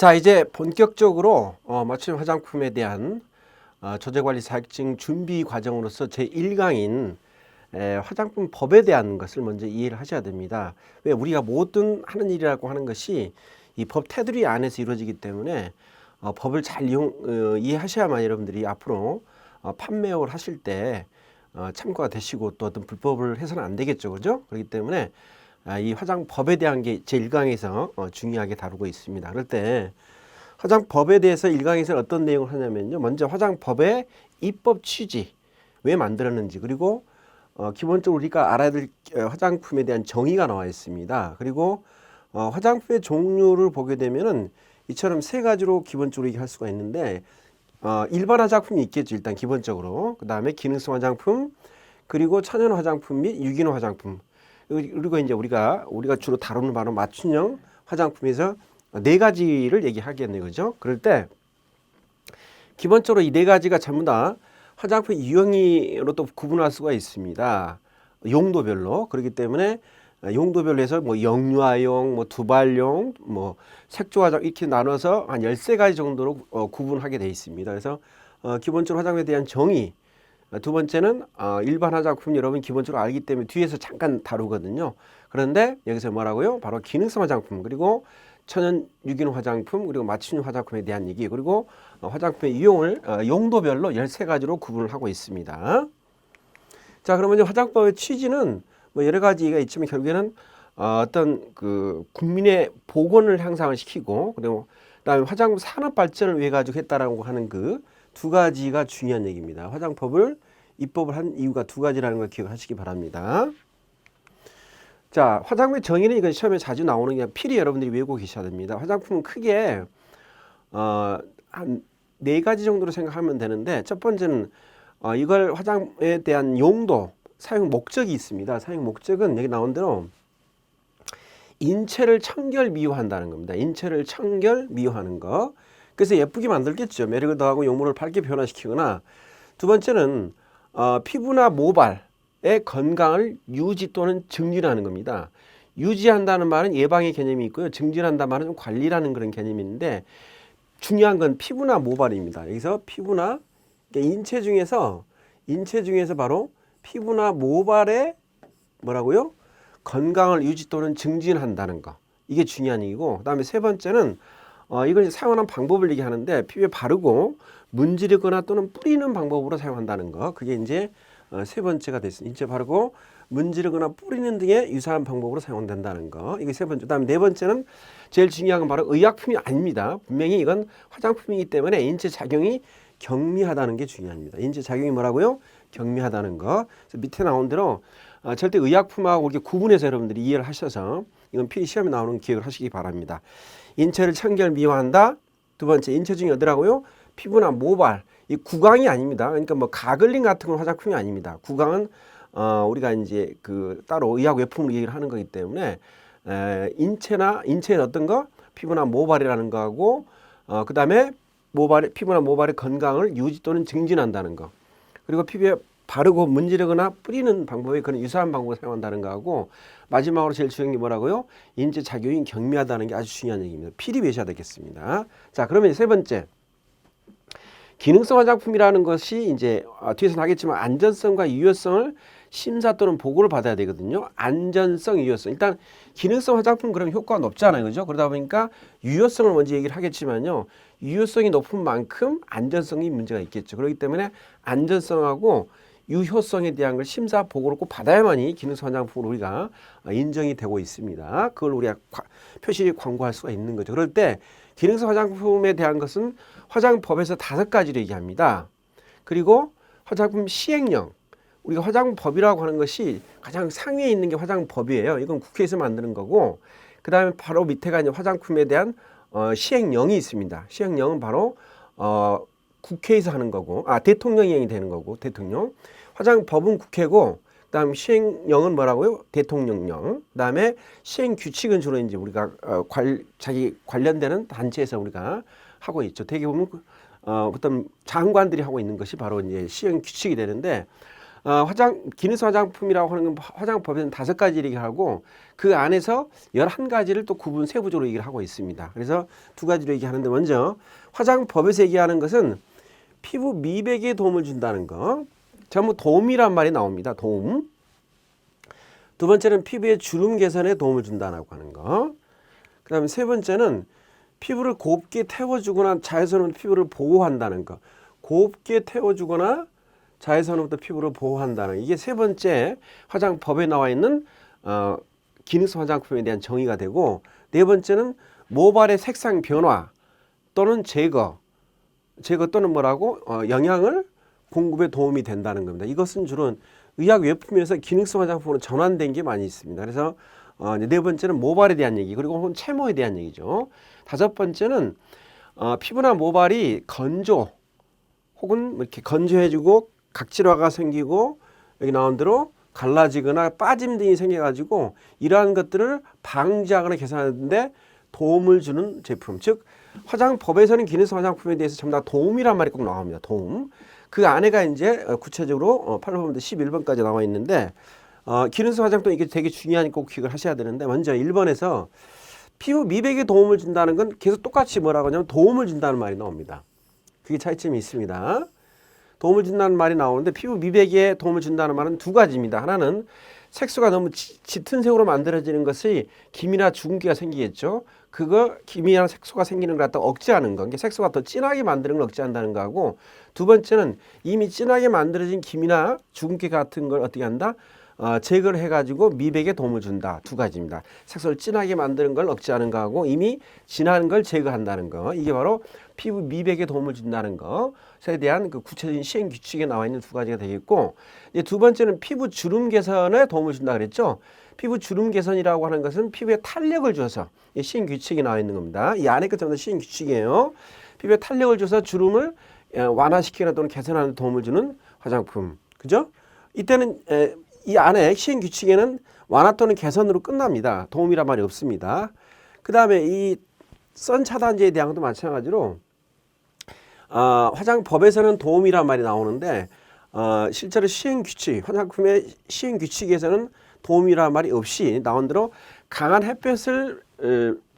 자, 이제 본격적으로 맞춤 화장품에 대한 조제관리 자격증 준비 과정으로서 제1강인 화장품 법에 대한 것을 먼저 이해를 하셔야 됩니다. 왜 우리가 모든 하는 일이라고 하는 것이 이 법 테두리 안에서 이루어지기 때문에 법을 잘 이해하셔야만 여러분들이 앞으로 판매업을 하실 때 참고가 되시고 또 어떤 불법을 해서는 안 되겠죠, 그죠? 그렇기 때문에 이 화장법에 대한 게 제1강에서 중요하게 다루고 있습니다. 그럴 때 화장법에 대해서 1강에서는 어떤 내용을 하냐면요. 먼저 화장법의 입법 취지, 왜 만들었는지, 그리고 기본적으로 우리가 알아야 될 화장품에 대한 정의가 나와 있습니다. 그리고 화장품의 종류를 보게 되면은 이처럼 세 가지로 기본적으로 얘기할 수가 있는데 일반 화장품이 있겠죠. 일단 기본적으로. 그 다음에 기능성 화장품, 그리고 천연 화장품 및 유기농 화장품. 그리고 이제 우리가 주로 다루는 바로 맞춤형 화장품에서 네 가지를 얘기하겠네요. 그죠? 그럴 때 기본적으로 이 네 가지가 전부 다 화장품 유형으로 또 구분할 수가 있습니다. 용도별로. 그렇기 때문에 용도별로 해서 뭐 영유아용, 뭐 두발용, 뭐 색조 화장 이렇게 나눠서 한 13가지 정도로 구분하게 되어 있습니다. 그래서 기본적으로 화장품에 대한 정의, 두 번째는 일반 화장품 여러분 기본적으로 알기 때문에 뒤에서 잠깐 다루거든요. 그런데 여기서 뭐라고요? 바로 기능성 화장품, 그리고 천연 유기농 화장품, 그리고 맞춤형 화장품에 대한 얘기, 그리고 화장품의 이용을 용도별로 13가지로 구분을 하고 있습니다. 자, 그러면 이제 화장법의 취지는 뭐 여러 가지가 있지만 결국에는 어떤 그 국민의 보건을 향상을 시키고, 그리고 그다음에 화장품 산업 발전을 위해 가지고 했다라고 하는 그 두 가지가 중요한 얘기입니다. 화장법을 입법을 한 이유가 두 가지라는 걸 기억하시기 바랍니다. 자, 화장품의 정의는 이건 시험에 자주 나오는 게 필히 여러분들이 외우고 계셔야 됩니다. 화장품은 크게 한 네 가지 정도로 생각하면 되는데, 첫 번째는 이걸 화장에 대한 용도, 사용 목적이 있습니다. 사용 목적은 여기 나온 대로 인체를 청결 미화한다는 겁니다. 인체를 청결 미화하는 거. 그래서 예쁘게 만들겠죠. 매력을 더하고 용모를 밝게 변화시키거나, 두 번째는 피부나 모발의 건강을 유지 또는 증진하는 겁니다. 유지한다는 말은 예방의 개념이 있고요. 증진한다는 말은 좀 관리라는 그런 개념이 있는데, 중요한 건 피부나 모발입니다. 여기서 피부나, 그러니까 인체 중에서 바로 피부나 모발의 뭐라고요? 건강을 유지 또는 증진한다는 거. 이게 중요한 얘기고, 그 다음에 세 번째는 이걸 사용하는 방법을 얘기하는데, 피부에 바르고 문지르거나 또는 뿌리는 방법으로 사용한다는 거. 그게 이제 세 번째가 됐습니다. 인체 바르고 문지르거나 뿌리는 등의 유사한 방법으로 사용된다는 거. 이게 세 번째. 그다음에 네 번째는 제일 중요한 건 바로 의약품이 아닙니다. 분명히 이건 화장품이기 때문에 인체 작용이 경미하다는 게 중요합니다. 인체 작용이 뭐라고요? 경미하다는 거. 그래서 밑에 나온 대로 절대 의약품하고 이렇게 구분해서 여러분들이 이해를 하셔서 이건 필히 시험에 나오는 기억을 하시기 바랍니다. 인체를 청결 미화한다. 두 번째, 인체 중에 어디라고요? 피부나 모발. 이 구강이 아닙니다. 그러니까 뭐 가글링 같은 건 화장품이 아닙니다. 구강은 우리가 이제 그 따로 의학 외품을 얘기를 하는 거기 때문에 인체의 어떤 거, 피부나 모발이라는 거하고 그다음에 피부나 모발의 건강을 유지 또는 증진한다는 거. 그리고 피부에 바르고 문지르거나 뿌리는 방법이 그런 유사한 방법을 사용한다는 거하고, 마지막으로 제일 중요한 게 뭐라고요? 인체 작용이 경미하다는 게 아주 중요한 얘기입니다. 필히 배셔야 되겠습니다. 자, 그러면 세 번째, 기능성 화장품이라는 것이 이제 뒤에서 나겠지만 안전성과 유효성을 심사 또는 보고를 받아야 되거든요. 안전성, 유효성. 일단 기능성 화장품 그러면 효과가 높잖아요, 그죠? 그러다 보니까 유효성을 먼저 얘기를 하겠지만요, 유효성이 높은 만큼 안전성이 문제가 있겠죠. 그렇기 때문에 안전성하고 유효성에 대한 걸 심사 보고를 꼭 받아야만이 기능성 화장품으로 우리가 인정이 되고 있습니다. 그걸 우리가 표시 광고할 수가 있는 거죠. 그럴 때 기능성 화장품에 대한 것은 화장법에서 5가지를 얘기합니다. 그리고 화장품 시행령, 우리가 화장법이라고 하는 것이 가장 상위에 있는 게 화장법이에요. 이건 국회에서 만드는 거고, 그 다음에 바로 밑에가 이제 화장품에 대한 시행령이 있습니다. 시행령은 바로 국회에서 하는 거고, 대통령이 행이 되는 거고, 대통령. 화장법은 국회고, 그다음 시행령은 뭐라고요? 대통령령. 그다음에 시행 규칙은 주로 이제 우리가 자기 관련되는 단체에서 우리가 하고 있죠. 대개 보면 어떤 장관들이 하고 있는 것이 바로 이제 시행 규칙이 되는데, 기능성 화장품이라고 하는 건 화장법에는 5가지 얘기하고 그 안에서 11가지를 또 구분 세부적으로 얘기를 하고 있습니다. 그래서 2가지로 얘기하는데 먼저 화장법에서 얘기하는 것은 피부 미백에 도움을 준다는 거. 전부 도움이란 말이 나옵니다. 도움. 두 번째는 피부의 주름 개선에 도움을 준다고 하는 거. 그 다음에 세 번째는 피부를 곱게 태워주거나 자외선으로부터 피부를 보호한다는 거. 곱게 태워주거나 자외선으로부터 피부를 보호한다는 거. 이게 세 번째 화장법에 나와 있는 기능성 화장품에 대한 정의가 되고, 네 번째는 모발의 색상 변화 또는 제거 또는 뭐라고 영양을 공급에 도움이 된다는 겁니다. 이것은 주로 의약 외품에서 기능성 화장품으로 전환된 게 많이 있습니다. 그래서 네 번째는 모발에 대한 얘기, 그리고 채모에 대한 얘기죠. 다섯 번째는 피부나 모발이 건조 혹은 이렇게 건조해지고 각질화가 생기고 여기 나온 대로 갈라지거나 빠짐 등이 생겨가지고 이러한 것들을 방지하거나 개선하는 데 도움을 주는 제품. 즉 화장법에서는 기능성 화장품에 대해서 전부 다 도움이란 말이 꼭 나옵니다. 도움. 그 안에가 이제 구체적으로 8번부터 11번까지 나와 있는데 기능성 화장품 이게 되게 중요하니까 꼭 기억을 하셔야 되는데, 먼저 1번에서 피부 미백에 도움을 준다는 건 계속 똑같이 뭐라고 하냐면 도움을 준다는 말이 나옵니다. 그게 차이점이 있습니다. 도움을 준다는 말이 나오는데 피부 미백에 도움을 준다는 말은 2가지입니다. 하나는 색소가 너무 짙은 색으로 만들어지는 것이 기미나 주근깨가 생기겠죠. 그거 기미나 색소가 생기는 걸 갖다 억제하는 거. 그러니까 색소가 더 진하게 만드는 걸 억제한다는 거하고, 두 번째는 이미 진하게 만들어진 기미나 주근깨 같은 걸 어떻게 한다? 제거를 해가지고 미백에 도움을 준다. 2가지입니다. 색소를 진하게 만드는 걸 억제하는 거하고 이미 진한 걸 제거한다는 거. 이게 바로 피부 미백에 도움을 준다는 것에 대한 그 구체적인 시행 규칙에 나와 있는 2가지가 되겠고, 이제 두 번째는 피부 주름 개선에 도움을 준다 그랬죠. 피부 주름 개선이라고 하는 것은 피부에 탄력을 줘서 시행 규칙이 나와 있는 겁니다. 이 안에 것들은 시행 규칙이에요. 피부에 탄력을 줘서 주름을 완화시키거나 또는 개선하는 데 도움을 주는 화장품. 그죠? 이때는 이 안에 시행 규칙에는 완화 또는 개선으로 끝납니다. 도움이란 말이 없습니다. 그 다음에 이 선 차단제에 대한 것도 마찬가지로 화장법에서는 도움이란 말이 나오는데 실제로 시행 규칙, 화장품의 시행 규칙에서는 도움이란 말이 없이 나온 대로 강한 햇볕을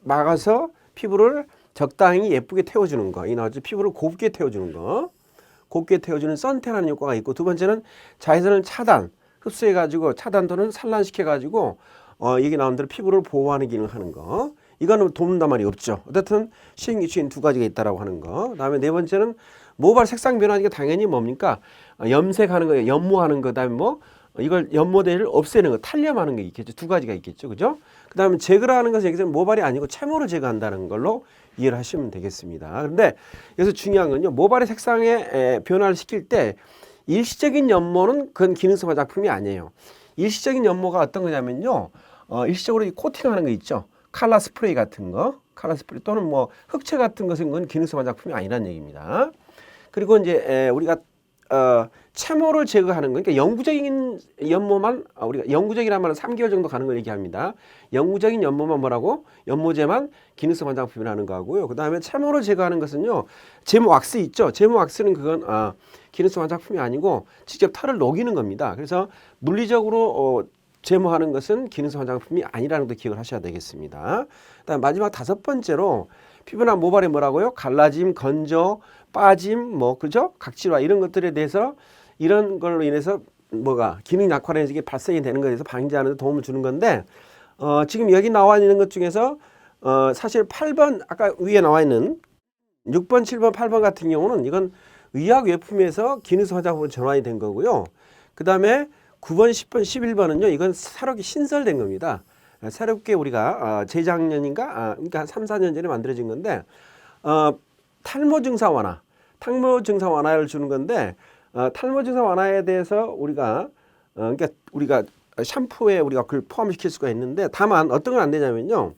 막아서 피부를 적당히 예쁘게 태워주는 거. 이 나오죠. 피부를 곱게 태워주는 거. 곱게 태워주는 선탠하는 효과가 있고, 두 번째는 자외선을 흡수해가지고 차단 또는 산란시켜가지고 이게 나온 대로 피부를 보호하는 기능을 하는 거. 이거는 돕는단 말이 없죠. 어쨌든 시행 규칙인 2가지가 있다라고 하는 거. 그다음에 네 번째는 모발 색상 변화가 당연히 뭡니까? 염색하는 거예요. 연모하는 거. 그다음에 이걸 연모대를 없애는 거, 탄력하는 게 있겠죠. 2가지가 있겠죠. 그죠? 그다음에 제거하는 것은 여기서 모발이 아니고 채모로 제거한다는 걸로 이해를 하시면 되겠습니다. 그런데 여기서 중요한 건요. 모발의 색상에 변화를 시킬 때 일시적인 연모는 그건 기능성 화장품이 아니에요. 일시적인 연모가 어떤 거냐면요. 일시적으로 코팅하는 거 있죠. 칼라 스프레이 같은 거, 칼라 스프레이 또는 흑채 같은 것은 그건 기능성 화장품이 아니라는 얘기입니다. 그리고 이제 우리가 채모를 제거하는 거, 그러니까 영구적인 연모만 우리가 영구적이라는 말은 3개월 정도 가는 걸 얘기합니다. 영구적인 연모만 뭐라고? 연모제만 기능성 화장품이라는 거하고요. 그 다음에 채모를 제거하는 것은요. 제모 왁스 있죠. 제모 왁스는 그건 기능성 화장품이 아니고 직접 털을 녹이는 겁니다. 그래서 물리적으로 제모하는 것은 기능성 화장품이 아니라는 것도 기억을 하셔야 되겠습니다. 그다음 마지막 5번째로 피부나 모발에 뭐라고요? 갈라짐, 건조, 빠짐, 그죠? 각질화 이런 것들에 대해서 이런 걸로 인해서 기능 약화라는 게 발생이 되는 것에 대해서 방지하는 데 도움을 주는 건데 지금 여기 나와 있는 것 중에서 사실 8번 아까 위에 나와 있는 6번, 7번, 8번 같은 경우는 이건 의약 외품에서 기능성 화장품으로 전환이 된 거고요. 그 다음에 9번, 10번, 11번은요. 이건 새롭게 신설된 겁니다. 새롭게 우리가 재작년인가 그러니까 한 3, 4년 전에 만들어진 건데 탈모 증상 완화를 주는 건데 탈모 증상 완화에 대해서 우리가 그러니까 우리가 샴푸에 우리가 그걸 포함시킬 수가 있는데, 다만 어떤 건 안 되냐면요.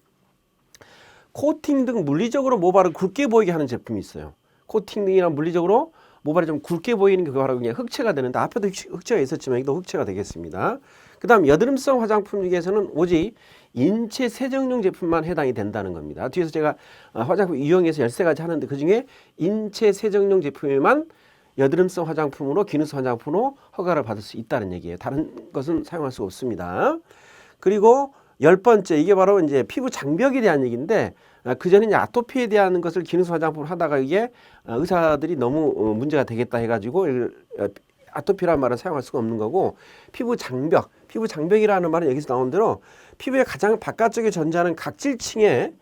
코팅 등 물리적으로 모발을 굵게 보이게 하는 제품이 있어요. 코팅 등이나 물리적으로 모발이 좀 굵게 보이는 게 바로 그냥 흑채가 되는데, 앞에도 흑채가 있었지만 여기도 흑채가 되겠습니다. 그 다음 여드름성 화장품 중에서는 오직 인체 세정용 제품만 해당이 된다는 겁니다. 뒤에서 제가 화장품 유형에서 13가지 하는데 그중에 인체 세정용 제품에만 여드름성 화장품으로 기능성 화장품으로 허가를 받을 수 있다는 얘기예요. 다른 것은 사용할 수 없습니다. 그리고 10번째 이게 바로 이제 피부 장벽에 대한 얘기인데 그 전에 이제 아토피에 대한 것을 기능성 화장품을 하다가 이게 의사들이 너무 문제가 되겠다 해가지고 아토피라는 말을 사용할 수가 없는 거고 피부 장벽이라는 말은 여기서 나온 대로 피부의 가장 바깥쪽에 존재하는 각질층의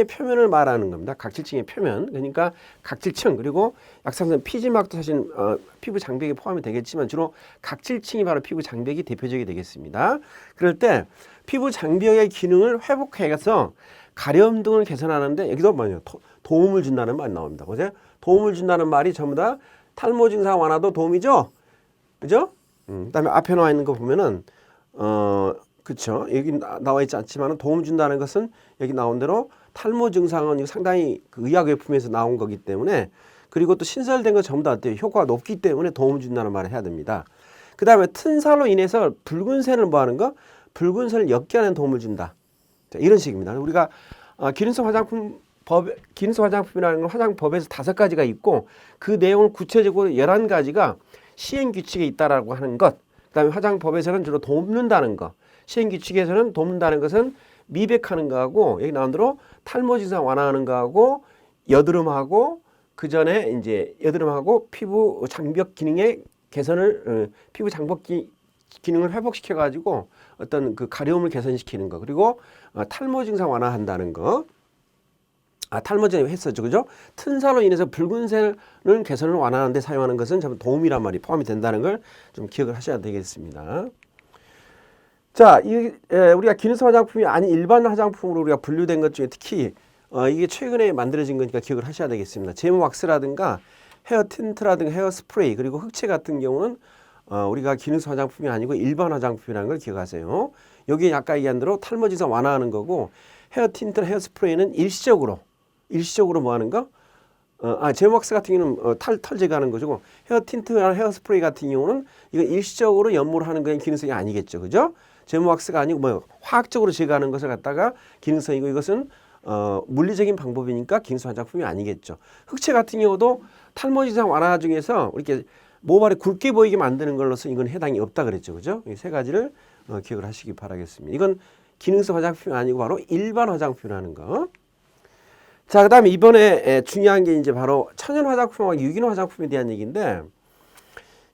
표면을 말하는 겁니다. 각질층의 표면. 그러니까 각질층 그리고 약산성 피지막도 사실 피부 장벽에 포함이 되겠지만 주로 각질층이 바로 피부 장벽이 대표적이 되겠습니다. 그럴 때 피부 장벽의 기능을 회복해서 가려움 등을 개선하는데 여기도 뭐냐 도움을 준다는 말이 나옵니다. 그죠? 도움을 준다는 말이 전부 다 탈모 증상 완화도 도움이죠. 그죠? 그다음에 앞에 나와 있는 거 보면은 그렇죠. 여기 나와 있지 않지만 도움 준다는 것은 여기 나온 대로 탈모 증상은 상당히 그 의학 외품에서 나온 거기 때문에 그리고 또 신설된 거 전부 다 어때요? 효과가 높기 때문에 도움 준다는 말을 해야 됩니다. 그 다음에 튼살로 인해서 붉은색을 뭐 하는 거? 붉은색을 옅게 하는 도움을 준다. 자, 이런 식입니다. 우리가 기능성 화장품이라는 건 화장법에서 5가지가 있고 그 내용을 구체적으로 11가지가 시행규칙에 있다라고 하는 것. 그 다음에 화장법에서는 주로 돕는다는 것. 시행규칙에서는 돕는다는 것은 미백하는 거하고 여기 나온 대로 탈모 증상 완화하는 거하고 여드름하고 그 전에 이제 여드름하고 피부 장벽 기능의 개선을 피부 장벽 기능을 회복시켜 가지고 어떤 그 가려움을 개선시키는 거 그리고 탈모 증상 완화한다는 거. 탈모 전에 했었죠, 그죠? 튼살로 인해서 붉은색을 개선을 완화하는 데 사용하는 것은 전부 도움이란 말이 포함이 된다는 걸 좀 기억을 하셔야 되겠습니다. 자, 우리가 기능성 화장품이 아닌 일반 화장품으로 우리가 분류된 것 중에 특히 이게 최근에 만들어진 거니까 기억을 하셔야 되겠습니다. 제모 왁스라든가 헤어 틴트라든가 헤어 스프레이 그리고 흑채 같은 경우는 우리가 기능성 화장품이 아니고 일반 화장품이라는 걸 기억하세요. 여기 아까 얘기한 대로 탈모 증상 완화하는 거고 헤어 틴트, 헤어 스프레이는 일시적으로 뭐 하는 거? 제모 왁스 같은 경우는 털 제거하는 거죠. 헤어 틴트나 헤어 스프레이 같은 경우는 이거 일시적으로 연모를 하는 건 기능성이 아니겠죠, 그죠? 제모 왁스가 아니고 뭐 화학적으로 제거하는 것을 갖다가 기능성이고 이것은 물리적인 방법이니까 기능성 화장품이 아니겠죠. 흑채 같은 경우도 탈모 증상 완화 중에서 이렇게 모발이 굵게 보이게 만드는 걸로서 이건 해당이 없다 그랬죠, 그죠? 이 3가지를 기억을 하시기 바라겠습니다. 이건 기능성 화장품이 아니고 바로 일반 화장품이라는 거. 자, 그다음에 이번에 중요한 게 이제 바로 천연 화장품과 유기농 화장품에 대한 얘기인데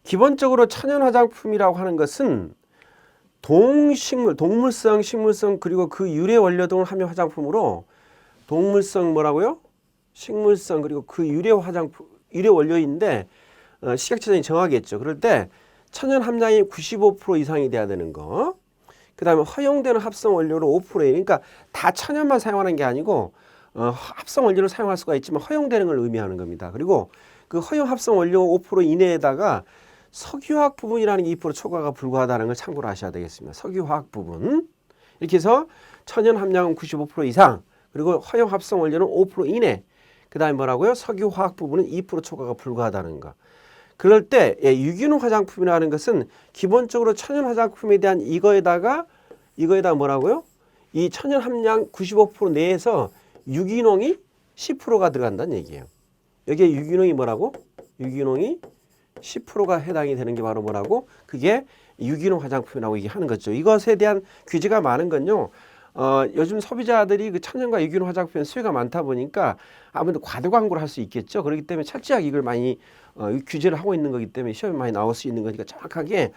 기본적으로 천연 화장품이라고 하는 것은 동물성, 식물성 그리고 그 유래 원료 등을 함유 화장품으로 동물성 뭐라고요? 식물성 그리고 그 유래 원료인데 식약처장이 정하겠죠. 그럴 때 천연 함량이 95% 이상이 돼야 되는 거. 그다음에 허용되는 합성 원료로 5%예요. 그러니까 다 천연만 사용하는 게 아니고 합성 원료를 사용할 수가 있지만 허용되는 걸 의미하는 겁니다. 그리고 그 허용 합성 원료 5% 이내에다가 석유화학 부분이라는 게 2% 초과가 불가하다는 걸 참고로 하셔야 되겠습니다. 석유화학 부분. 이렇게 해서 천연 함량은 95% 이상 그리고 허용 합성 원료는 5% 이내 그 다음에 뭐라고요? 석유화학 부분은 2% 초과가 불가하다는 거. 그럴 때 유기농 화장품이라는 것은 기본적으로 천연 화장품에 대한 이거에다가 뭐라고요? 이 천연 함량 95% 내에서 유기농이 10%가 들어간다는 얘기예요. 여기에 유기농이 뭐라고? 유기농이 10%가 해당이 되는 게 바로 뭐라고? 그게 유기농 화장품이라고 얘기하는 거죠. 이것에 대한 규제가 많은 건요. 요즘 소비자들이 그 천연과 유기농 화장품에 수요가 많다 보니까 아무래도 과대 광고를 할 수 있겠죠. 그렇기 때문에 철저하게 이걸 많이 규제를 하고 있는 거기 때문에 시험에 많이 나올 수 있는 거니까 정확하게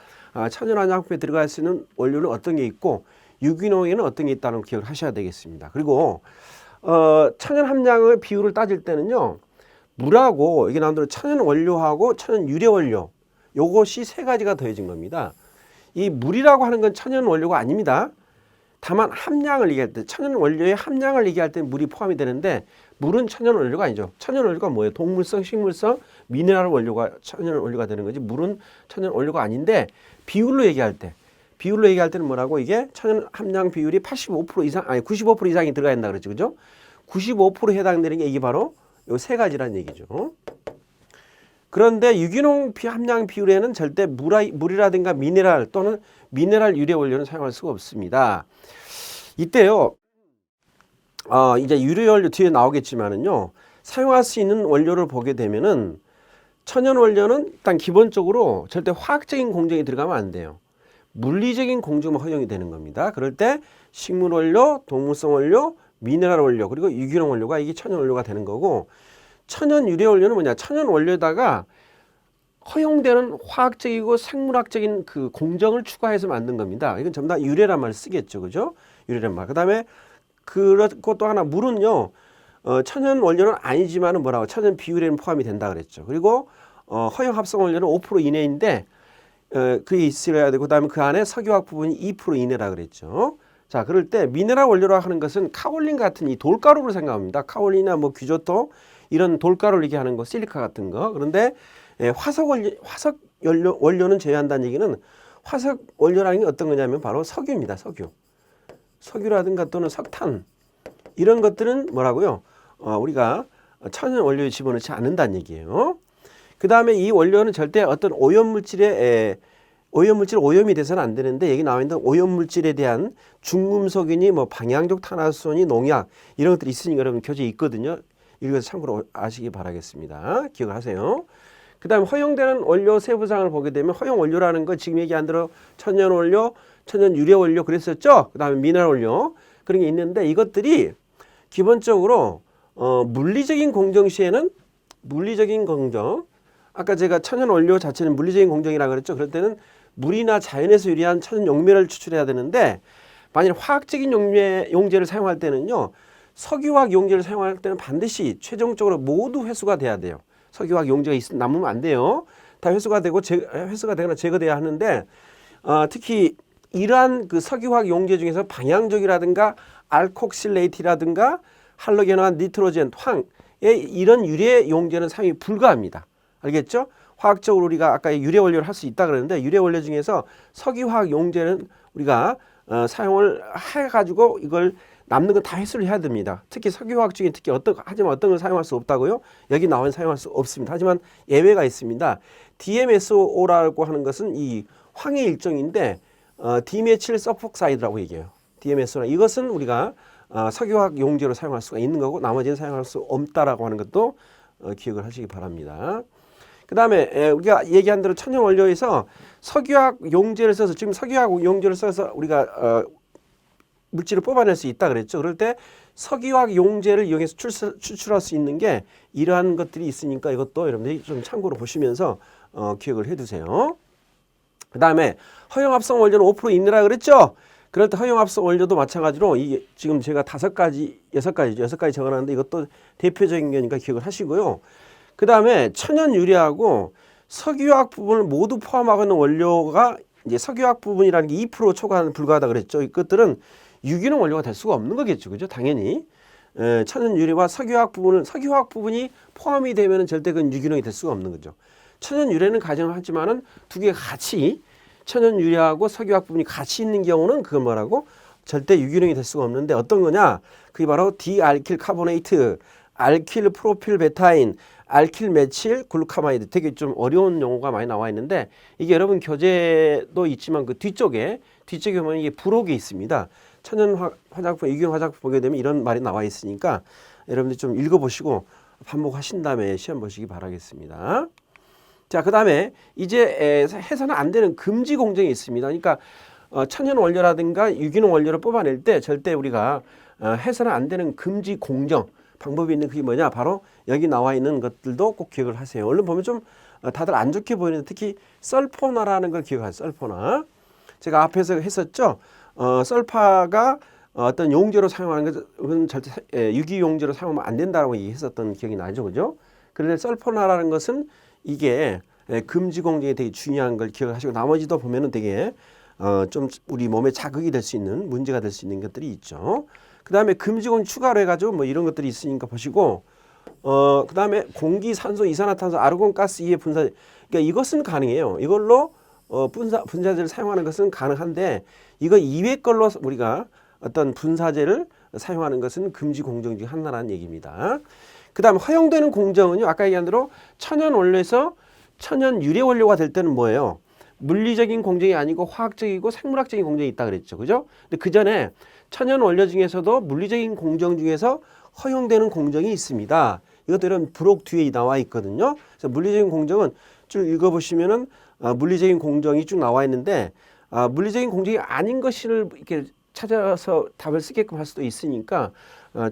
천연 화장품에 들어갈 수 있는 원료는 어떤 게 있고 유기농에는 어떤 게 있다는 걸 기억을 하셔야 되겠습니다. 그리고 천연 함량의 비율을 따질 때는요. 물하고 이게 나온 대로 천연 원료하고 천연 유래 원료 요것이 3가지가 더해진 겁니다. 이 물이라고 하는 건 천연 원료가 아닙니다. 다만 함량을 얘기할 때 천연 원료의 함량을 얘기할 때 물이 포함이 되는데 물은 천연 원료가 아니죠. 천연 원료가 뭐예요? 동물성, 식물성, 미네랄 원료가 천연 원료가 되는 거지 물은 천연 원료가 아닌데 비율로 얘기할 때는 뭐라고 이게 천연 함량 비율이 85% 이상 아니 95% 이상이 들어가야 된다 그랬죠. 그죠? 95% 해당되는 게 이게 바로 요 3가지란 얘기죠. 그런데 유기농 함량 비율에는 절대 물이라든가 미네랄 또는 미네랄 유래 원료는 사용할 수가 없습니다. 이때요. 이제 유래 원료 뒤에 나오겠지만은요. 사용할 수 있는 원료를 보게 되면은 천연 원료는 일단 기본적으로 절대 화학적인 공정이 들어가면 안 돼요. 물리적인 공정만 허용이 되는 겁니다. 그럴 때 식물 원료, 동물성 원료, 미네랄 원료, 그리고 유기농 원료가 이게 천연 원료가 되는 거고, 천연 유래 원료는 뭐냐? 천연 원료에다가 허용되는 화학적이고 생물학적인 그 공정을 추가해서 만든 겁니다. 이건 전부 다 유래란 말을 쓰겠죠. 그죠? 유래란 말. 그 다음에 그렇고 또 하나 물은요. 천연 원료는 아니지만은 뭐라고? 천연 비율에는 포함이 된다 그랬죠. 그리고 허용 합성 원료는 5% 이내인데 그게 있어야 되고, 그다음에 그 안에 석유화학 부분이 2% 이내라 그랬죠. 자, 그럴 때 미네랄 원료라 하는 것은 카올린 같은 이 돌가루를 생각합니다. 카올린이나 뭐 규조토 이런 돌가루를 얘기하는 거, 실리카 같은 거. 그런데 화석 원료는 제외한다는 얘기는, 화석 원료라는 게 어떤 거냐면 바로 석유입니다. 석유라든가 또는 석탄 이런 것들은 뭐라고요? 우리가 천연 원료에 집어넣지 않는다는 얘기예요. 그 다음에 이 원료는 절대 어떤 오염물질이 돼서는 안 되는데, 여기 나와 있는 오염물질에 대한 중금속이니 뭐 방향적 탄화수소니 농약 이런 것들이 있으니까 여러분 교재에 있거든요. 읽어서 참고로 아시기 바라겠습니다. 기억하세요. 그 다음에 허용되는 원료 세부사항을 보게 되면, 허용 원료라는 거 지금 얘기한 대로 천연 원료, 천연 유래 원료 그랬었죠. 그 다음에 미네랄 원료 그런 게 있는데, 이것들이 기본적으로 물리적인 공정 시에는 물리적인 공정, 아까 제가 천연 원료 자체는 물리적인 공정이라고 그랬죠. 그럴 때는 물이나 자연에서 유래한 천연 용매를 추출해야 되는데, 만약 화학적인 용제를 사용할 때는요, 석유화학 용제를 사용할 때는 반드시 최종적으로 모두 회수가 돼야 돼요. 석유화학 용제가 남으면 안 돼요. 다 회수가 되고 회수가 되거나 제거돼야 하는데, 특히 이러한 그 석유화학 용제 중에서 방향적이라든가 알콕실레이트라든가 할로겐화 니트로젠, 황의 이런 유래 용제는 사용이 불가합니다. 알겠죠? 화학적으로 우리가 아까 유래 원료를 할 수 있다 그러는데, 유래 원료 중에서 석유화학 용제는 우리가 사용을 해가지고 이걸 남는 건 다 회수를 해야 됩니다. 특히 석유화학 중에 하지만 어떤 걸 사용할 수 없다고요? 여기 나온 사용할 수 없습니다. 하지만 예외가 있습니다. DMSO라고 하는 것은 이 황의 일종인데, 디메칠 서폭사이드라고 얘기해요. DMSO는 이것은 우리가 석유화학 용제로 사용할 수가 있는 거고, 나머지는 사용할 수 없다라고 하는 것도 기억을 하시기 바랍니다. 그 다음에 우리가 얘기한 대로 천연 원료에서 석유화학 용제를 써서, 지금 석유화학 용제를 써서 우리가 물질을 뽑아낼 수 있다 그랬죠. 그럴 때 석유화학 용제를 이용해서 추출할 수 있는 게 이러한 것들이 있으니까, 이것도 여러분들이 좀 참고로 보시면서 기억을 해두세요. 그 다음에 허용합성 원료는 5% 이내라 그랬죠. 그럴 때 허용합성 원료도 마찬가지로, 이게 지금 제가 6가지 적어놨는데, 이것도 대표적인 거니까 기억을 하시고요. 그 다음에 천연 유래하고 석유화학 부분을 모두 포함하고 있는 원료가, 이제 석유화학 부분이라는 게 2% 초과는 불과하다 그랬죠. 이것들은 유기농 원료가 될 수가 없는 거겠죠. 그죠? 당연히. 천연 유래와 석유화학 부분이 포함이 되면 절대 그건 유기농이 될 수가 없는 거죠. 천연 유래는 가정을 하지만은 두 개가 같이, 천연 유래하고 석유화학 부분이 같이 있는 경우는 그건 뭐라고? 절대 유기농이 될 수가 없는데, 어떤 거냐? 그게 바로 디알킬 카보네이트, 알킬 프로필 베타인, 알킬 메칠 글루카마이드. 되게 좀 어려운 용어가 많이 나와 있는데, 이게 여러분 교재도 있지만 그 뒤쪽에 보면 이게 부록이 있습니다. 천연 화장품, 유기농 화장품 보게 되면 이런 말이 나와 있으니까 여러분들 좀 읽어보시고 반복하신 다음에 시험 보시기 바라겠습니다. 자, 그 다음에 이제 해서는 안 되는 금지 공정이 있습니다. 그러니까 천연 원료라든가 유기농 원료를 뽑아낼 때 절대 우리가 해서는 안 되는 금지 공정 방법이 있는, 그게 뭐냐? 바로 여기 나와 있는 것들도 꼭 기억을 하세요. 얼른 보면 좀 다들 안 좋게 보이는데, 특히 설포나라는 걸 기억하세요. 설포나. 제가 앞에서 했었죠. 설파가 어떤 용제로 사용하는 것은 절대 유기용제로 사용하면 안 된다고 얘기했었던 기억이 나죠. 그죠? 그런데 설포나라는 것은 이게 금지 공정이 되게 중요한 걸 기억하시고, 나머지도 보면은 되게 좀 우리 몸에 자극이 될 수 있는, 문제가 될 수 있는 것들이 있죠. 그 다음에 금지 공정 추가로 해가지고 뭐 이런 것들이 있으니까 보시고, 그 다음에 공기, 산소, 이산화탄소, 아르곤 가스 이의 분사, 그러니까 이것은 가능해요. 이걸로 분사제를 사용하는 것은 가능한데, 이거 이외 걸로 우리가 어떤 분사제를 사용하는 것은 금지 공정 중 하나라는 얘기입니다. 그 다음 허용되는 공정은요, 아까 얘기한 대로 천연 원료에서 천연 유래 원료가 될 때는 뭐예요? 물리적인 공정이 아니고 화학적이고 생물학적인 공정이 있다 그랬죠. 그죠? 근데 그 전에 천연 원료 중에서도 물리적인 공정 중에서 허용되는 공정이 있습니다. 이것들은 부록 뒤에 나와 있거든요. 그래서 물리적인 공정은 쭉 읽어보시면은 물리적인 공정이 쭉 나와 있는데 물리적인 공정이 아닌 것을 이렇게 찾아서 답을 쓰게끔 할 수도 있으니까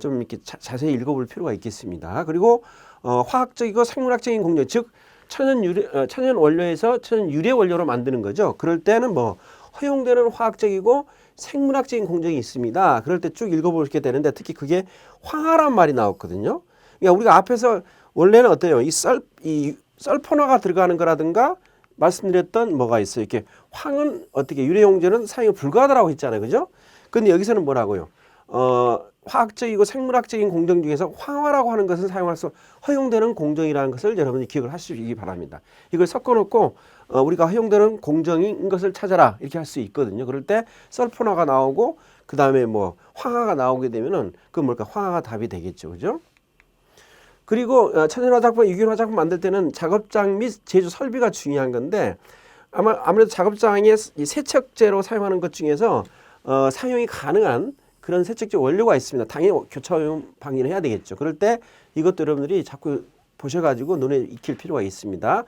좀 이렇게 자세히 읽어볼 필요가 있겠습니다. 그리고 화학적이고 생물학적인 공정, 즉 천연 원료에서 천연 유래 원료로 만드는 거죠. 그럴 때는 뭐 허용되는 화학적이고 생물학적인 공정이 있습니다. 그럴 때 쭉 읽어보게 되는데 특히 그게 황화란 말이 나왔거든요. 그러니까 우리가 앞에서 원래는 어때요? 이 설포나가 들어가는 거라든가 말씀드렸던 뭐가 있어요. 이렇게 황은 어떻게 유래용제는 사용이 불가하다라고 했잖아요. 그죠? 근데 여기서는 뭐라고요? 화학적이고 생물학적인 공정 중에서 황화라고 하는 것은 사용할 수 허용되는 공정이라는 것을 여러분이 기억을 하시기 바랍니다. 이걸 섞어놓고 우리가 허용되는 공정인 것을 찾아라 이렇게 할 수 있거든요. 그럴 때 설포나가 나오고 그 다음에 뭐 황화가 나오게 되면은 그 뭘까? 황화가 답이 되겠죠. 그죠? 그리고 천연화장품, 유기화장품 만들 때는 작업장 및 제조 설비가 중요한 건데 아무래도 작업장에 이 세척제로 사용하는 것 중에서 사용이 가능한 그런 세척제 원료가 있습니다. 당연히 교차오염 방지를 해야 되겠죠. 그럴 때 이것도 여러분들이 자꾸 보셔가지고 눈에 익힐 필요가 있습니다.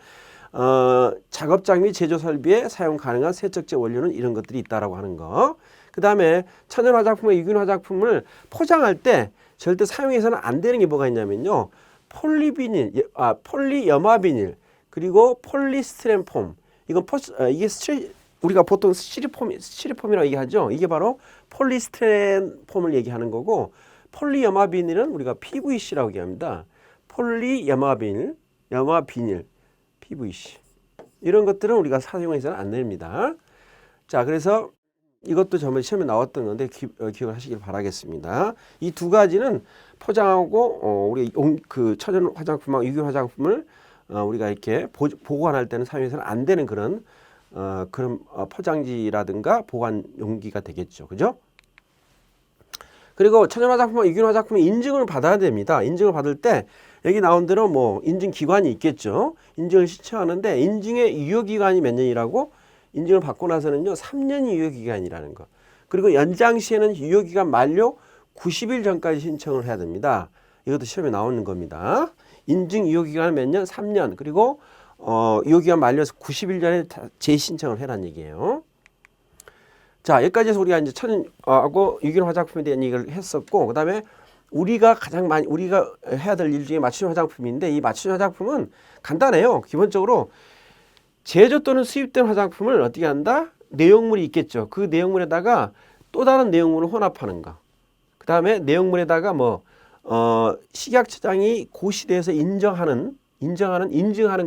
작업장 및 제조 설비에 사용 가능한 세척제 원료는 이런 것들이 있다라고 하는 거. 그 다음에 천연 화장품과 유기농 화장품을 포장할 때 절대 사용해서는 안 되는 게 뭐가 있냐면요. 폴리염화비닐 그리고 폴리스티렌 폼. 이건 이게 우리가 보통 스티로폼이라고 얘기하죠. 이게 바로 폴리스티렌 폼을 얘기하는 거고 폴리염화비닐은 우리가 PVC라고 얘기합니다. 폴리염화비닐, PVC. 이런 것들은 우리가 사용해서는 안 됩니다. 자, 그래서 이것도 전에 시험에 나왔던 건데 기억을 하시길 바라겠습니다. 이 두 가지는 포장하고 우리 그 천연 화장품하고 유기농 화장품을 우리가 이렇게 보관할 때는 사용해서는 안 되는 그런 포장지라든가 보관 용기가 되겠죠. 그죠? 그리고 천연 화장품과 유기농 화장품은 인증을 받아야 됩니다. 인증을 받을 때 여기 나온 대로 뭐 인증 기관이 있겠죠. 인증을 신청하는데 인증의 유효 기간이 몇 년이라고? 인증을 받고 나서는요 3년이 유효기간이라는 거. 그리고 연장 시에는 유효기간 만료 90일 전까지 신청을 해야 됩니다. 이것도 시험에 나오는 겁니다. 인증 유효기간은 몇 년? 3년. 그리고 유효기간 만료해서 90일 전에 재신청을 해라는 얘기예요. 자, 여기까지 해서 우리가 이제 천연하고 유기농 화장품에 대한 얘기를 했었고, 그 다음에 우리가 우리가 해야 될 일 중에 맞춤 화장품인데 이 맞춤 화장품은 간단해요. 기본적으로 제조 또는 수입된 화장품을 어떻게 한다? 내용물이 있겠죠. 그 내용물에다가 또 다른 내용물을 혼합하는 거. 그 다음에 내용물에다가 식약처장이 고시대에서 인증하는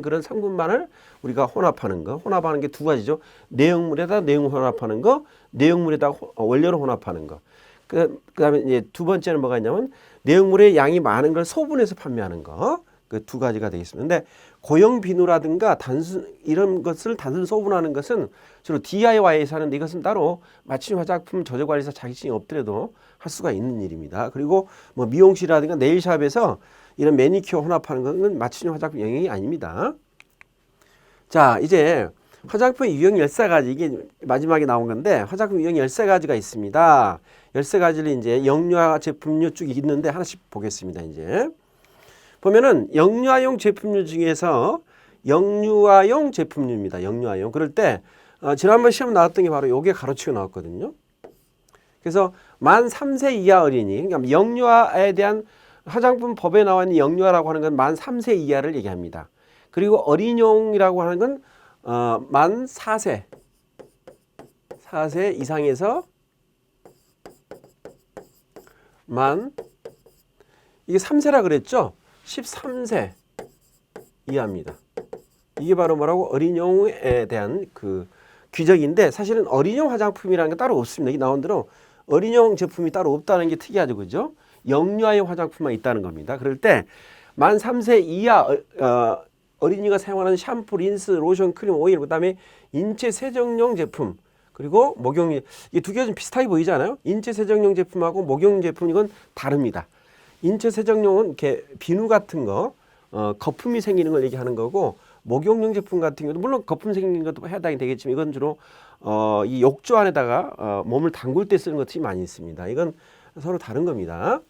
그런 상품만을 우리가 혼합하는 거. 혼합하는 게 두 가지죠. 내용물에다 내용을 혼합하는 거, 내용물에다 원료를 혼합하는 거. 그 다음에 이제 두 번째는 뭐가 있냐면 내용물의 양이 많은 걸 소분해서 판매하는 거. 그 두 가지가 되겠습니다. 근데 고형 비누라든가 이런 것을 단순 소분하는 것은 주로 DIY에서 하는데 이것은 따로 맞춤 화장품 저조관리사 자격증이 없더라도 할 수가 있는 일입니다. 그리고 뭐 미용실이라든가 네일샵에서 이런 매니큐어 혼합하는 것은 맞춤 화장품 영역이 아닙니다. 자, 이제 화장품의 유형 13가지, 이게 마지막에 나온 건데 화장품 유형 13가지가 있습니다. 13가지를 이제 영유아 제품류 쭉 있는데 하나씩 보겠습니다. 이제 보면은 영유아용 제품류 중에서 영유아용 제품류입니다. 영유아용. 그럴 때 지난번 시험 나왔던 게 바로 요게 가로치고 나왔거든요. 그래서 만 3세 이하 어린이, 그러니까 영유아에 대한 화장품 법에 나와 있는 영유아라고 하는 건 만 3세 이하를 얘기합니다. 그리고 어린이용이라고 하는 건 만 4세 이상에서 이게 3세라 그랬죠? 13세 이하입니다. 이게 바로 뭐라고? 어린이용에 대한 그 규정인데 사실은 어린이용 화장품이라는 게 따로 없습니다. 여기 나온 대로 어린이용 제품이 따로 없다는 게 특이하죠. 그죠? 영유아용 화장품만 있다는 겁니다. 그럴 때 만 3세 이하 어린이가 사용하는 샴푸, 린스, 로션, 크림, 오일, 그 다음에 인체 세정용 제품, 그리고 목욕용, 이 두 개가 좀 비슷하게 보이잖아요. 인체 세정용 제품하고 목욕용 제품 이건 다릅니다. 인체 세정용은 이렇게 비누 같은 거, 거품이 생기는 걸 얘기하는 거고, 목욕용 제품 같은 경우도 물론 거품 생기는 것도 해당이 되겠지만 이건 주로 이 욕조 안에다가 몸을 담글 때 쓰는 것들이 많이 있습니다. 이건 서로 다른 겁니다.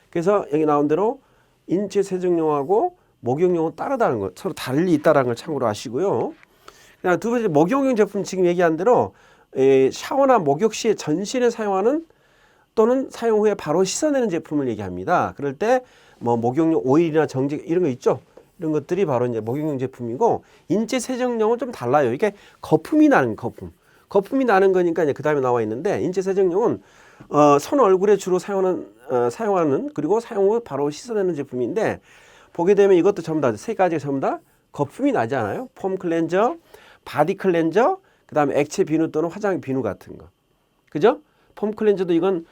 그래서 여기 나온 대로 인체 세정용하고 목욕용은 따르다는 것, 서로 달리 있다는 걸 참고로 아시고요. 그다음 두 번째 목욕용 제품 지금 얘기한 대로 샤워나 목욕 시에 전신에 사용하는 또는 사용 후에 바로 씻어내는 제품을 얘기합니다. 그럴 때 뭐 목욕용 오일이나 정제 이런 거 있죠. 이런 것들이 바로 이제 목욕용 제품이고 인체 세정용은 좀 달라요. 이게 거품이 나는 거품. 거품이 나는 거니까 이제 그 다음에 나와 있는데 인체 세정용은 손 얼굴에 주로 사용하는 그리고 사용 후 바로 씻어내는 제품인데 보게 되면 이것도 전부 다 세 가지가 전부 다 거품이 나지 않아요? 폼 클렌저, 바디 클렌저, 그 다음에 액체 비누 또는 화장 비누 같은 거. 그죠? 폼 클렌저도 이건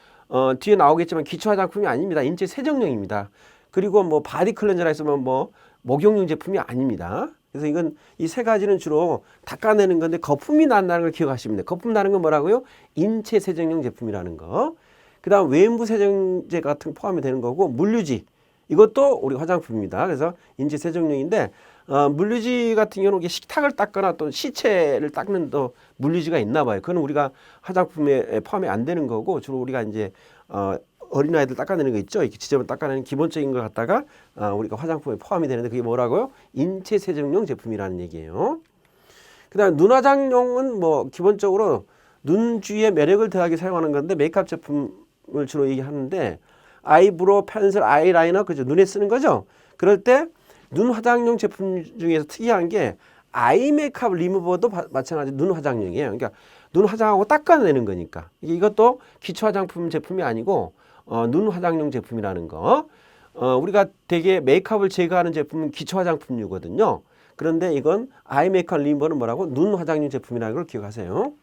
뒤에 나오겠지만 기초 화장품이 아닙니다. 인체 세정용입니다. 그리고 뭐 바디 클렌저라 했으면 뭐 목욕용 제품이 아닙니다. 그래서 이건 이 세 가지는 주로 닦아내는 건데 거품이 난다는 걸 기억하시면 돼요. 거품 나는 건 뭐라고요? 인체 세정용 제품이라는 거. 그 다음 외부 세정제 같은 거 포함이 되는 거고 물류지. 이것도 우리 화장품입니다. 그래서 인체 세정용인데 물류지 같은 경우는 식탁을 닦거나 또 시체를 닦는 또 물류지가 있나 봐요. 그건 우리가 화장품에 포함이 안 되는 거고 주로 우리가 이제 어린아이들 닦아내는 거 있죠. 이렇게 지저분 닦아내는 기본적인 걸 갖다가 우리가 화장품에 포함이 되는데 그게 뭐라고요? 인체 세정용 제품이라는 얘기예요. 그다음 눈화장용은 뭐 기본적으로 눈 주위에 매력을 더하게 사용하는 건데 메이크업 제품을 주로 얘기하는데 아이브로우, 펜슬, 아이라이너 그죠? 눈에 쓰는 거죠. 그럴 때 눈 화장용 제품 중에서 특이한 게 아이 메이크업 리무버도 마찬가지 눈 화장용이에요. 그러니까 눈 화장하고 닦아내는 거니까 이것도 기초 화장품 제품이 아니고 눈 화장용 제품이라는 거. 우리가 되게 메이크업을 제거하는 제품은 기초 화장품이거든요. 그런데 이건 아이 메이크업 리무버는 뭐라고? 눈 화장용 제품이라는 걸 기억하세요.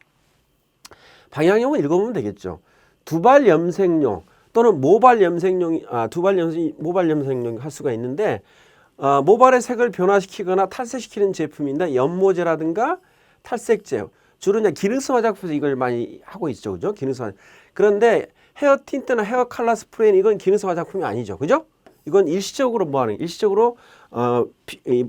방향용은 읽어보면 되겠죠. 두발 염색용 또는 모발 염색용, 모발 염색용 할 수가 있는데 모발의 색을 변화시키거나 탈색시키는 제품인데 연모제라든가 탈색제 주로 이제 기능성 화장품에서 이걸 많이 하고 있죠, 그죠? 기능성 화장품. 그런데 헤어 틴트나 헤어 컬러 스프레이는 이건 기능성 화장품이 아니죠, 그죠? 이건 일시적으로 일시적으로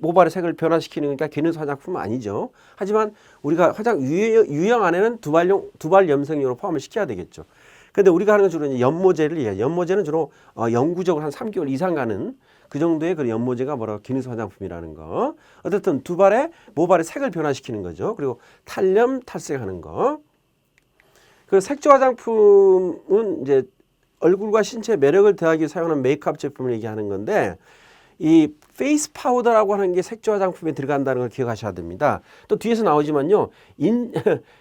모발의 색을 변화시키는 거니까 기능성 화장품은 아니죠. 하지만 우리가 유형 안에는 두발 염색용으로 포함을 시켜야 되겠죠. 근데 우리가 하는 건 주로 이제 연모제를 얘기해요. 연모제는 주로 영구적으로 한 3개월 이상 가는 그 정도의 그 연모제가 뭐라고 기능성 화장품이라는 거. 어쨌든 모발의 색을 변화시키는 거죠. 그리고 탈염, 탈색하는 거. 그리고 색조 화장품은 이제 얼굴과 신체에 매력을 더하기 위해 사용하는 메이크업 제품을 얘기하는 건데 이 페이스 파우더라고 하는 게 색조 화장품에 들어간다는 걸 기억하셔야 됩니다. 또 뒤에서 나오지만요.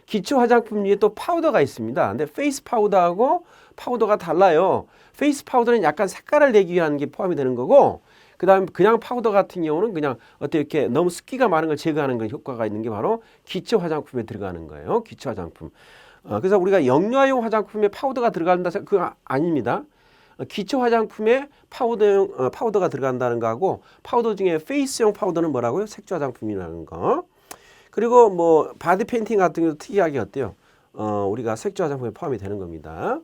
기초 화장품 위에 또 파우더가 있습니다. 근데 페이스 파우더하고 파우더가 달라요. 페이스 파우더는 약간 색깔을 내기 위한 게 포함이 되는 거고 그다음 그냥 파우더 같은 경우는 그냥 어떻게 이렇게 너무 습기가 많은 걸 제거하는 그런 효과가 있는 게 바로 기초 화장품에 들어가는 거예요. 기초 화장품. 그래서 우리가 영유아용 화장품에 파우더가 들어간다 그거 아닙니다. 기초 화장품에 파우더가 들어간다는 거하고 파우더 중에 페이스용 파우더는 뭐라고요? 색조 화장품이라는 거. 그리고 뭐 바디 페인팅 같은 경우도 특이하게 어때요? 우리가 색조 화장품에 포함이 되는 겁니다.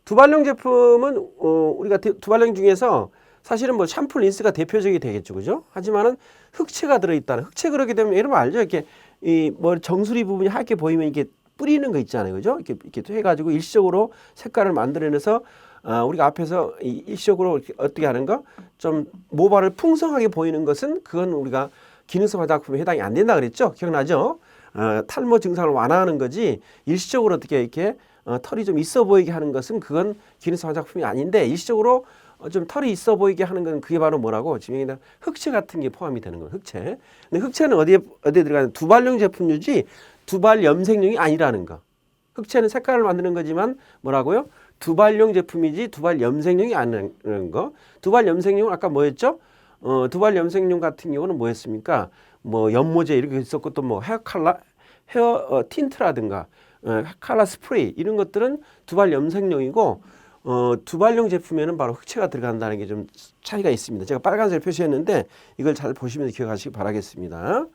두발용 제품은 우리가 두발용 중에서 사실은 뭐 샴푸, 린스가 대표적이 되겠죠, 그죠? 하지만은 흑채가 들어있다는 흑채 그렇게 되면 여러분 알죠? 이렇게 이 뭐 정수리 부분이 하얗게 보이면 이게 뿌리는 거 있잖아요, 그죠? 이렇게 해가지고 일시적으로 색깔을 만들어내서 우리가 앞에서 일시적으로 어떻게 하는 거? 좀 모발을 풍성하게 보이는 것은 그건 우리가 기능성 화장품에 해당이 안 된다 그랬죠? 기억나죠? 탈모 증상을 완화하는 거지 일시적으로 어떻게 이렇게 털이 좀 있어 보이게 하는 것은 그건 기능성 화장품이 아닌데 일시적으로 좀 털이 있어 보이게 하는 건 그게 바로 뭐라고? 지금 흑채 같은 게 포함이 되는 거예요. 흑채. 근데 흑채는 어디에 들어가는 두발용 제품류지 두발 염색용이 아니라는 거. 흑채는 색깔을 만드는 거지만 뭐라고요? 두발용 제품이지 두발 염색용이 아니라는 거. 두발 염색용은 아까 뭐였죠? 두발 염색용 같은 경우는 뭐였습니까? 뭐 연모제 이렇게 있었고 또 뭐 헤어 틴트라든가 컬러 스프레이 이런 것들은 두발 염색용이고 두발용 제품에는 바로 흑채가 들어간다는 게 좀 차이가 있습니다. 제가 빨간색을 표시했는데 이걸 잘 보시면서 기억하시기 바라겠습니다.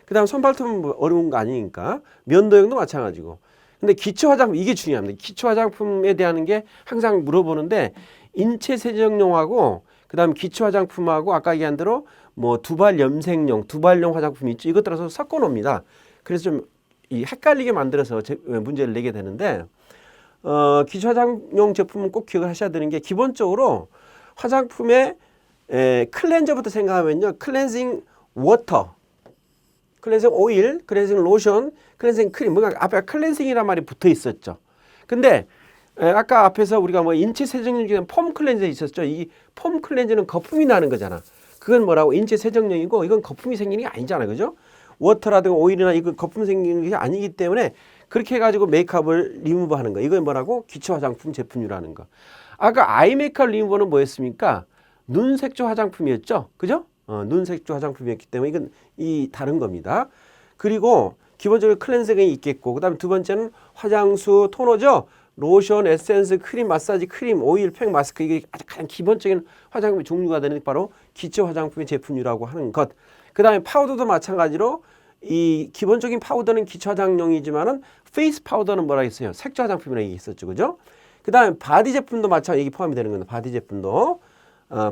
그 다음 손발톱은 뭐 어려운 거 아니니까 면도용도 마찬가지고. 근데 기초 화장품 이게 중요합니다. 기초 화장품에 대한 게 항상 물어보는데 인체 세정용하고 그 다음 기초 화장품하고 아까 얘기한 대로 뭐 두발 염색용, 두발용 화장품이 있죠. 이것 따라서 섞어 놓습니다. 그래서 좀 이 헷갈리게 만들어서 문제를 내게 되는데 기초 화장용 제품은 꼭 기억을 하셔야 되는 게 기본적으로 화장품에 클렌저부터 생각하면요. 클렌징 워터, 클렌징 오일, 클렌징 로션, 클렌징 크림. 뭔가 앞에 클렌징이란 말이 붙어 있었죠. 근데 아까 앞에서 우리가 뭐 인체 세정용 중에 폼 클렌저 있었죠. 이 폼 클렌저는 거품이 나는 거잖아. 그건 뭐라고? 인체 세정용이고 이건 거품이 생기는 게 아니잖아. 그죠? 워터라든가 오일이나 이거 거품 생기는 게 아니기 때문에 그렇게 해가지고 메이크업을 리무브 하는 거. 이건 뭐라고? 기초 화장품 제품류라는 거. 아까 아이 메이크업 리무버는 뭐였습니까? 눈 색조 화장품이었죠. 그죠? 눈 색조 화장품이었기 때문에 이건 이 다른 겁니다. 그리고 기본적으로 클렌징이 있겠고, 그 다음에 두 번째는 화장수, 토너죠. 로션, 에센스, 크림, 마사지, 크림, 오일, 팩, 마스크. 이게 가장 기본적인 화장품의 종류가 되는 바로 기초 화장품의 제품류라고 하는 것. 그 다음에 파우더도 마찬가지로 이 기본적인 파우더는 기초 화장용이지만은 페이스 파우더는 뭐라 했어요? 색조 화장품이라고 얘기했었죠. 그죠? 그 다음에 바디 제품도 마찬가지로 이게 포함이 되는 겁니다. 바디 제품도.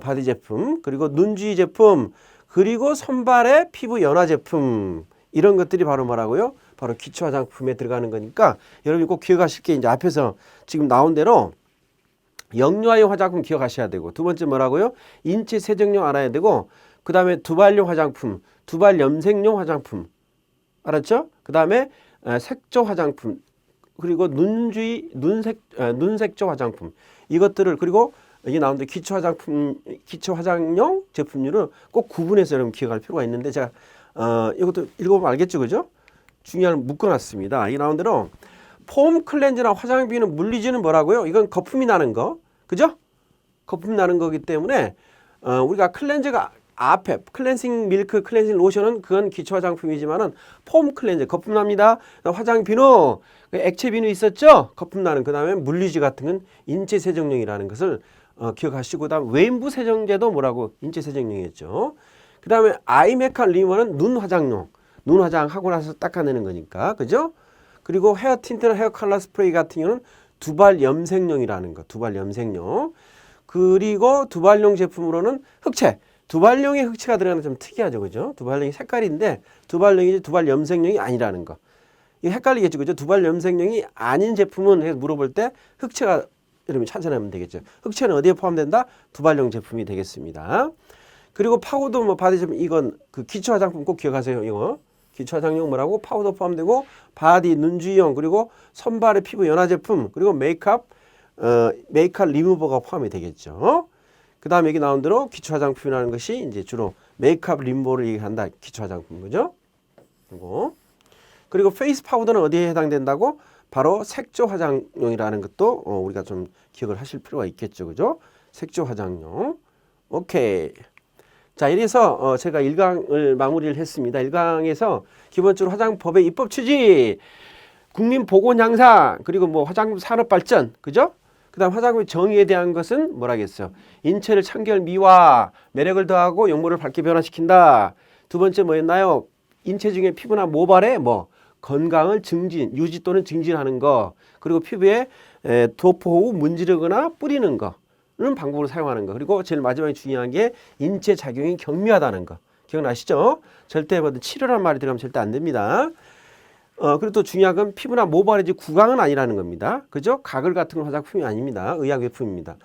바디 제품, 그리고 눈주위 제품, 그리고 손발의 피부 연화 제품. 이런 것들이 바로 뭐라고요? 바로 기초 화장품에 들어가는 거니까 여러분이 꼭 기억하실 게 이제 앞에서 지금 나온 대로 영유아용 화장품 기억하셔야 되고, 두 번째 뭐라고요? 인체 세정용 알아야 되고, 그 다음에 두발용 화장품, 두발 염색용 화장품. 알았죠? 그 다음에 색조 화장품, 그리고 눈색조 화장품. 이것들을, 그리고 여기 나오는데 기초 화장품, 기초 화장용 제품류를 꼭 구분해서 여러분 기억할 필요가 있는데, 제가 이것도 읽어보면 알겠죠, 그죠? 중요한 묶어놨습니다. 이 나온 대로 폼 클렌저나 화장비누 물리지는 뭐라고요? 이건 거품이 나는 거, 그죠? 거품 나는 거기 때문에 우리가 클렌저가 앞에 클렌징 밀크, 클렌징 로션은 그건 기초 화장품이지만은 폼 클렌저 거품 납니다. 화장 비누, 액체 비누 있었죠? 거품 나는. 그 다음에 물리지 같은 건 인체 세정용이라는 것을 기억하시고, 그다음 외부 세정제도 뭐라고? 인체 세정용이었죠. 그 다음에 아이 메이크업 리무버는 눈 화장용, 눈 화장하고 나서 닦아내는 거니까, 그죠? 그리고 헤어 틴트나 헤어 컬러 스프레이 같은 경우는 두발 염색용이라는 거, 두발 염색용. 그리고 두발용 제품으로는 흑채, 두발용에 흑채가 들어가는 좀 특이하죠, 그죠? 두발용이 색깔인데 두발용이지 두발 염색용이 아니라는 거. 이거 헷갈리겠죠, 그죠? 두발 염색용이 아닌 제품은 해서 물어볼 때 흑채가 여러분이 찾아내면 되겠죠. 흑채는 어디에 포함된다? 두발용 제품이 되겠습니다. 그리고 파우더 뭐 바디 제품, 이건 그 기초 화장품 꼭 기억하세요. 이거 기초 화장용 뭐라고? 파우더 포함되고, 바디 눈주위용, 그리고 손발의 피부 연화 제품, 그리고 메이크업 리무버가 포함이 되겠죠. 그 다음에 여기 나온 대로 기초 화장품이라는 것이 이제 주로 메이크업 리무버를 얘기한다. 기초 화장품, 그죠? 그리고 페이스 파우더는 어디에 해당된다고? 바로 색조 화장용이라는 것도 우리가 좀 기억을 하실 필요가 있겠죠, 그죠? 색조 화장용. 오케이. 자, 이래서 제가 1강을 마무리를 했습니다. 1강에서 기본적으로 화장법의 입법 취지, 국민 보건 향상, 그리고 뭐 화장품 산업 발전, 그죠? 그다음 화장품 정의에 대한 것은 뭐라겠어요? 인체를 청결 미화, 매력을 더하고 용모를 밝게 변화시킨다. 두 번째 뭐였나요? 인체 중에 피부나 모발에 뭐 건강을 증진, 유지 또는 증진하는 거, 그리고 피부에 도포 후 문지르거나 뿌리는 거는 방법으로 사용하는 거, 그리고 제일 마지막에 중요한 게 인체 작용이 경미하다는 거. 기억나시죠? 절대 뭐 치료란 말이 들어가면 절대 안 됩니다. 그리고 또 중요한 건 피부나 모발이지 구강은 아니라는 겁니다. 그죠? 가글 같은 건 화장품이 아닙니다. 의약외품입니다.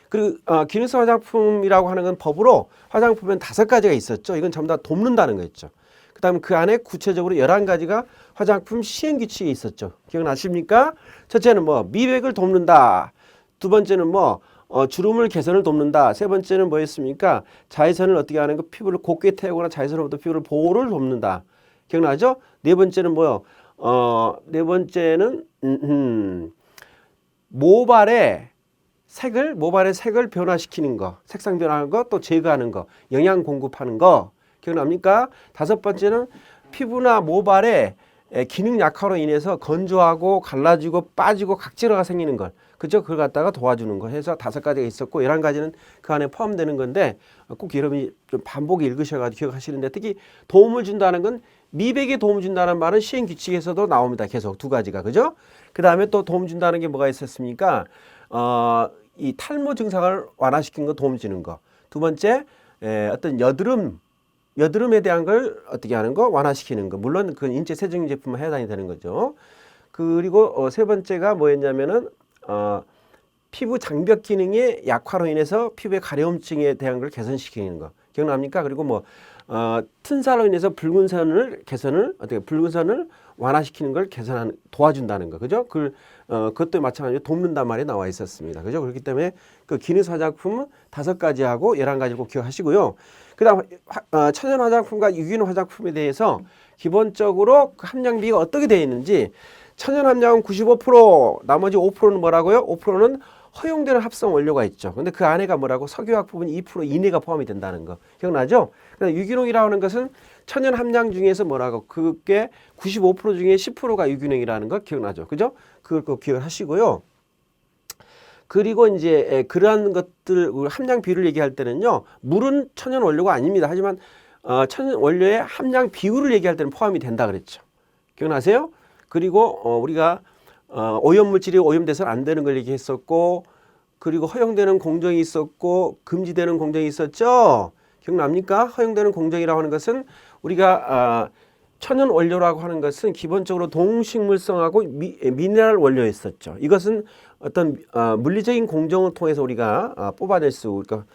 그리고 기능성 화장품이라고 하는 건 법으로 화장품엔 5가지가 있었죠. 이건 전부 다 돕는다는 거였죠. 그 다음에 그 안에 구체적으로 11가지가 화장품 시행규칙이 있었죠. 기억나십니까? 첫째는 뭐 미백을 돕는다. 두 번째는 뭐 주름을 개선을 돕는다. 세 번째는 뭐였습니까? 자외선을 어떻게 하는 거? 피부를 곱게 태우거나 자외선으로부터 피부를 보호를 돕는다. 기억나죠? 네 번째는 뭐요? 네 번째는 모발의 색을 변화시키는 거, 색상 변화하는 거, 또 제거하는 거, 영양 공급하는 거. 기억납니까? 5번째는 피부나 모발의 기능 약화로 인해서 건조하고 갈라지고 빠지고 각질화가 생기는 걸, 그죠? 그걸 갖다가 도와주는 거 해서 5가지가 있었고 11가지는 그 안에 포함되는 건데, 꼭 여러분이 좀 반복 읽으셔가지고 기억하시는데, 특히 도움을 준다는 건 미백에 도움 준다는 말은 시행규칙에서도 나옵니다. 계속 2가지가, 그죠? 그 다음에 또 도움 준다는 게 뭐가 있었습니까? 이 탈모 증상을 완화시키는 거, 도움 주는 거. 두 번째, 어떤 여드름에 대한 걸 어떻게 하는 거? 완화시키는 거. 물론 그건 인체 세정 제품만 해당이 되는 거죠. 그리고 세 번째가 뭐였냐면은 피부 장벽 기능의 약화로 인해서 피부의 가려움증에 대한 걸 개선시키는 거 기억납니까? 그리고 뭐 튼살로 인해서 붉은 선을 완화시키는 걸 도와준다는 거, 그죠? 그것도 마찬가지로 돕는단 말이 나와 있었습니다, 그죠? 그렇기 때문에 그 기능성 화장품은 5가지하고 11가지를 꼭 기억하시고요. 그다음 천연 화장품과 유기농 화장품에 대해서 기본적으로 그 함량비가 어떻게 되어 있는지 천연 함량은 95%, 나머지 5%는 뭐라고요? 5%는 허용되는 합성 원료가 있죠. 근데 그 안에가 뭐라고? 석유화학 부분 2% 이내가 포함이 된다는 거 기억나죠? 유기농이라고 하는 것은 천연 함량 중에서 뭐라고? 그게 95% 중에 10%가 유기농이라는 거 기억나죠? 그죠? 그걸 꼭 기억하시고요. 그리고 이제 그러한 것들 함량 비율을 얘기할 때는요, 물은 천연 원료가 아닙니다. 하지만 천연 원료의 함량 비율을 얘기할 때는 포함이 된다 그랬죠. 기억나세요? 그리고 우리가 오염물질이 오염돼서는 안 되는 걸 얘기했었고, 그리고 허용되는 공정이 있었고 금지되는 공정이 있었죠. 기억납니까? 허용되는 공정이라고 하는 것은 우리가 천연 원료라고 하는 것은 기본적으로 동식물성하고 미네랄 원료였었죠. 이것은 어떤 물리적인 공정을 통해서 우리가 뽑아낼 수, 그러니까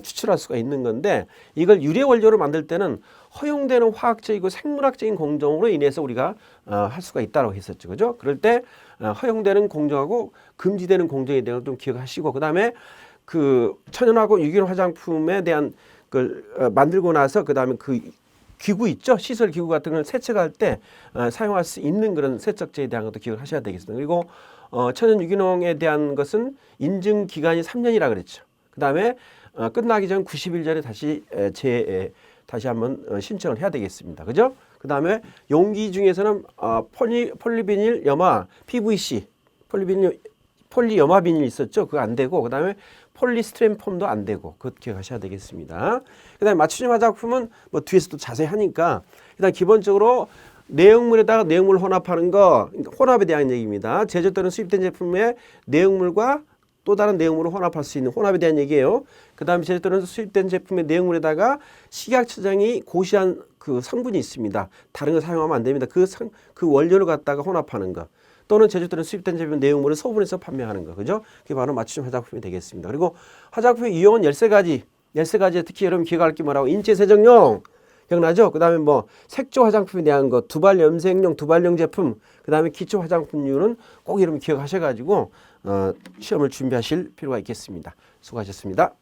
추출할 수가 있는 건데, 이걸 유래 원료로 만들 때는 허용되는 화학적이고 생물학적인 공정으로 인해서 우리가 할 수가 있다고 했었죠, 그죠? 그럴 때 허용되는 공정하고 금지되는 공정에 대해서 좀 기억하시고, 그 다음에 그 천연하고 유기농 화장품에 대한 걸 만들고 나서 그 다음에 그 기구 있죠? 시설 기구 같은 걸 세척할 때 사용할 수 있는 그런 세척제에 대한 것도 기억을 하셔야 되겠습니다. 그리고 천연 유기농에 대한 것은 인증 기간이 3년이라 그랬죠. 그 다음에 끝나기 전 90일 전에 다시 한번 신청을 해야 되겠습니다. 그죠? 그 다음에 용기 중에서는 폴리비닐 염화, PVC, 폴리염화 비닐 있었죠? 그거 안 되고, 그 다음에 폴리스티렌 폼도 안 되고, 그것 기억하셔야 되겠습니다. 그 다음에 맞춤형 화장품은 뭐 뒤에서도 자세히 하니까, 일단 기본적으로 내용물에다가 내용물 혼합하는 거, 혼합에 대한 얘기입니다. 제조 또는 수입된 제품의 내용물과 또 다른 내용물을 혼합할 수 있는 혼합에 대한 얘기예요. 그 다음에 제조 또는 수입된 제품의 내용물에다가 식약처장이 고시한 그 성분이 있습니다. 다른 거 사용하면 안 됩니다. 그 원료를 갖다가 혼합하는 거. 또는 제조 또는 수입된 제품 내용물을 소분해서 판매하는 거. 그죠? 그게 바로 맞춤 화장품이 되겠습니다. 그리고 화장품의 유형은 13가지. 13가지에 특히 여러분 기억할 게 뭐라고? 인체 세정용. 기억나죠? 그 다음에 뭐 색조 화장품에 대한 거, 두발 염색용, 두발용 제품, 그 다음에 기초 화장품류는 꼭 여러분 기억하셔가지고 시험을 준비하실 필요가 있겠습니다. 수고하셨습니다.